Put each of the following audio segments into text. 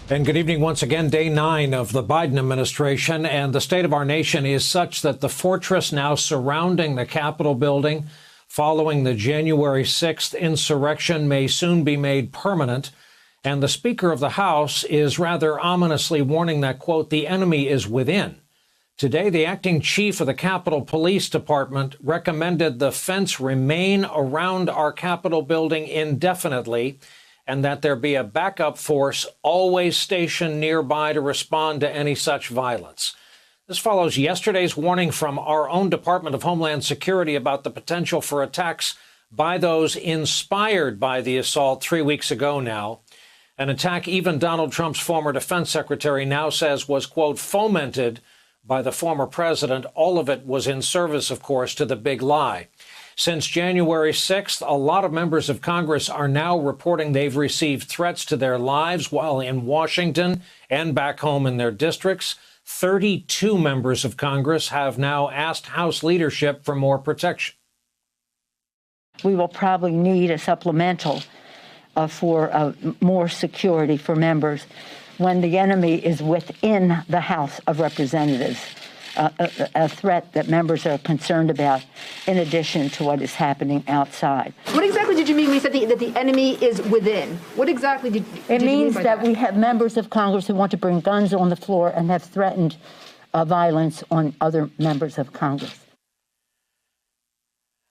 And good evening once again. Day 9 of the Biden administration, and the state of our nation is such that the fortress now surrounding the Capitol building following the January 6th insurrection may soon be made permanent. And the Speaker of the House is rather ominously warning that, quote, the enemy is within. Today, the acting chief of the Capitol Police Department recommended the fence remain around our Capitol building indefinitely, and that there be a backup force always stationed nearby to respond to any such violence. This follows yesterday's warning from our own Department of Homeland Security about the potential for attacks by those inspired by the assault 3 weeks ago now. An attack even Donald Trump's former defense secretary now says was, quote, fomented by the former president. All of it was in service, of course, to the big lie. Since January 6th, a lot of members of Congress are now reporting they've received threats to their lives while in Washington and back home in their districts. 32 members of Congress have now asked House leadership for more protection. We will probably need a supplemental for more security for members when the enemy is within the House of Representatives. A threat that members are concerned about, in addition to what is happening outside. What exactly did you mean when you said that the enemy is within? What exactly did you mean? It means that we have members of Congress who want to bring guns on the floor and have threatened violence on other members of Congress.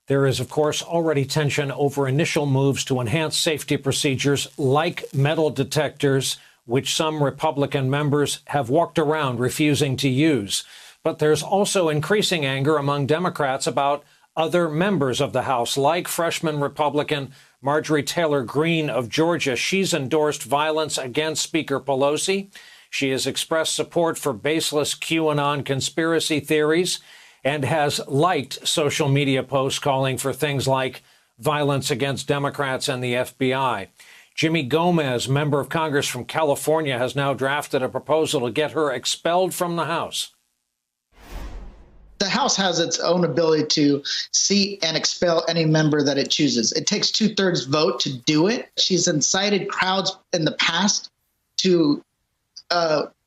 There is, of course, already tension over initial moves to enhance safety procedures like metal detectors, which some Republican members have walked around refusing to use. But there's also increasing anger among Democrats about other members of the House, like freshman Republican Marjorie Taylor Greene of Georgia. She's endorsed violence against Speaker Pelosi. She has expressed support for baseless QAnon conspiracy theories and has liked social media posts calling for things like violence against Democrats and the FBI. Jimmy Gomez, member of Congress from California, has now drafted a proposal to get her expelled from the House. The House has its own ability to seat and expel any member that it chooses. It takes 2/3 vote to do it. She's incited crowds in the past to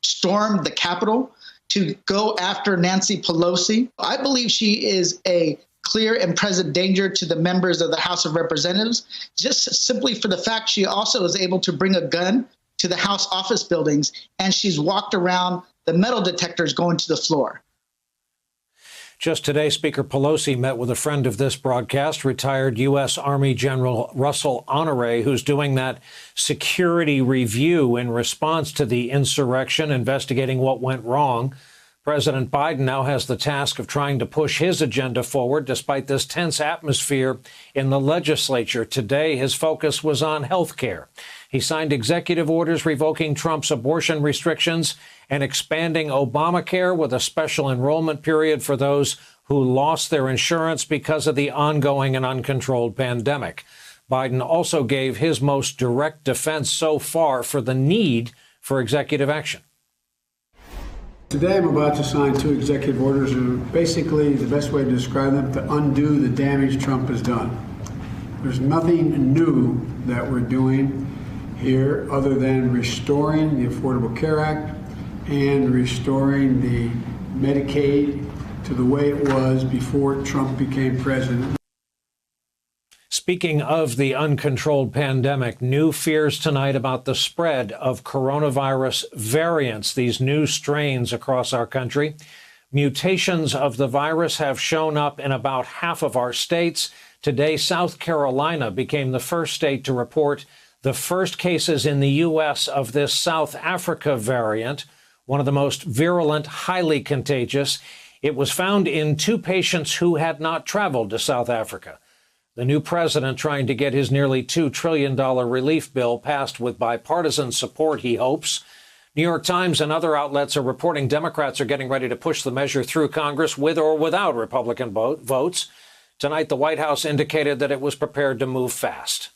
storm the Capitol, to go after Nancy Pelosi. I believe she is a clear and present danger to the members of the House of Representatives, just simply for the fact she also is able to bring a gun to the House office buildings, and she's walked around the metal detectors going to the floor. Just today, Speaker Pelosi met with a friend of this broadcast, retired U.S. Army General Russell Honore, who's doing that security review in response to the insurrection, investigating what went wrong. President Biden now has the task of trying to push his agenda forward despite this tense atmosphere in the legislature. Today, his focus was on health care. He signed executive orders revoking Trump's abortion restrictions and expanding Obamacare with a special enrollment period for those who lost their insurance because of the ongoing and uncontrolled pandemic. Biden also gave his most direct defense so far for the need for executive action. Today I'm about to sign 2 executive orders, and basically the best way to describe them, to undo the damage Trump has done. There's nothing new that we're doing here other than restoring the Affordable Care Act and restoring the Medicaid to the way it was before Trump became president. Speaking of the uncontrolled pandemic, new fears tonight about the spread of coronavirus variants, these new strains across our country. Mutations of the virus have shown up in about half of our states. Today, South Carolina became the first state to report the first cases in the U.S. of this South Africa variant, one of the most virulent, highly contagious. It was found in 2 patients who had not traveled to South Africa. The new president trying to get his nearly $2 trillion relief bill passed with bipartisan support, he hopes. New York Times and other outlets are reporting Democrats are getting ready to push the measure through Congress with or without Republican votes. Tonight, the White House indicated that it was prepared to move fast.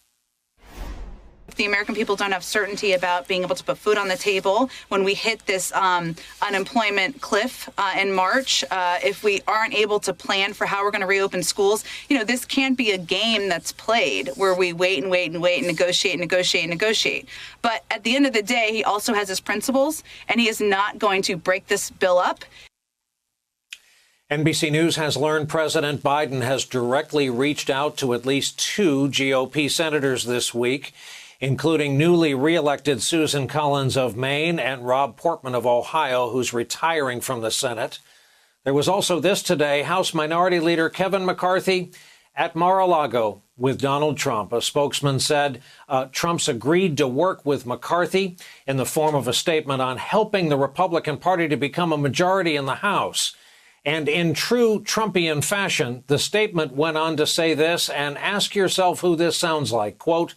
If the American people don't have certainty about being able to put food on the table, when we hit this unemployment cliff in March, if we aren't able to plan for how we're going to reopen schools, this can't be a game that's played where we wait and wait and wait and negotiate and negotiate and negotiate. But at the end of the day, he also has his principles, and he is not going to break this bill up. NBC News has learned President Biden has directly reached out to at least 2 GOP senators this week, including newly reelected Susan Collins of Maine and Rob Portman of Ohio, who's retiring from the Senate. There was also this today. House Minority Leader Kevin McCarthy at Mar-a-Lago with Donald Trump. A spokesman said Trump's agreed to work with McCarthy in the form of a statement on helping the Republican Party to become a majority in the House. And in true Trumpian fashion, the statement went on to say this, and ask yourself who this sounds like. Quote,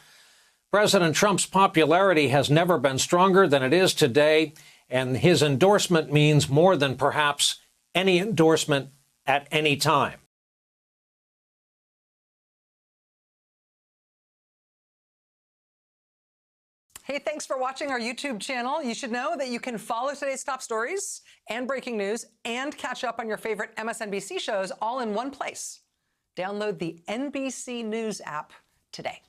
President Trump's popularity has never been stronger than it is today, and his endorsement means more than perhaps any endorsement at any time. Hey, thanks for watching our YouTube channel. You should know that you can follow today's top stories and breaking news and catch up on your favorite MSNBC shows all in one place. Download the NBC News app today.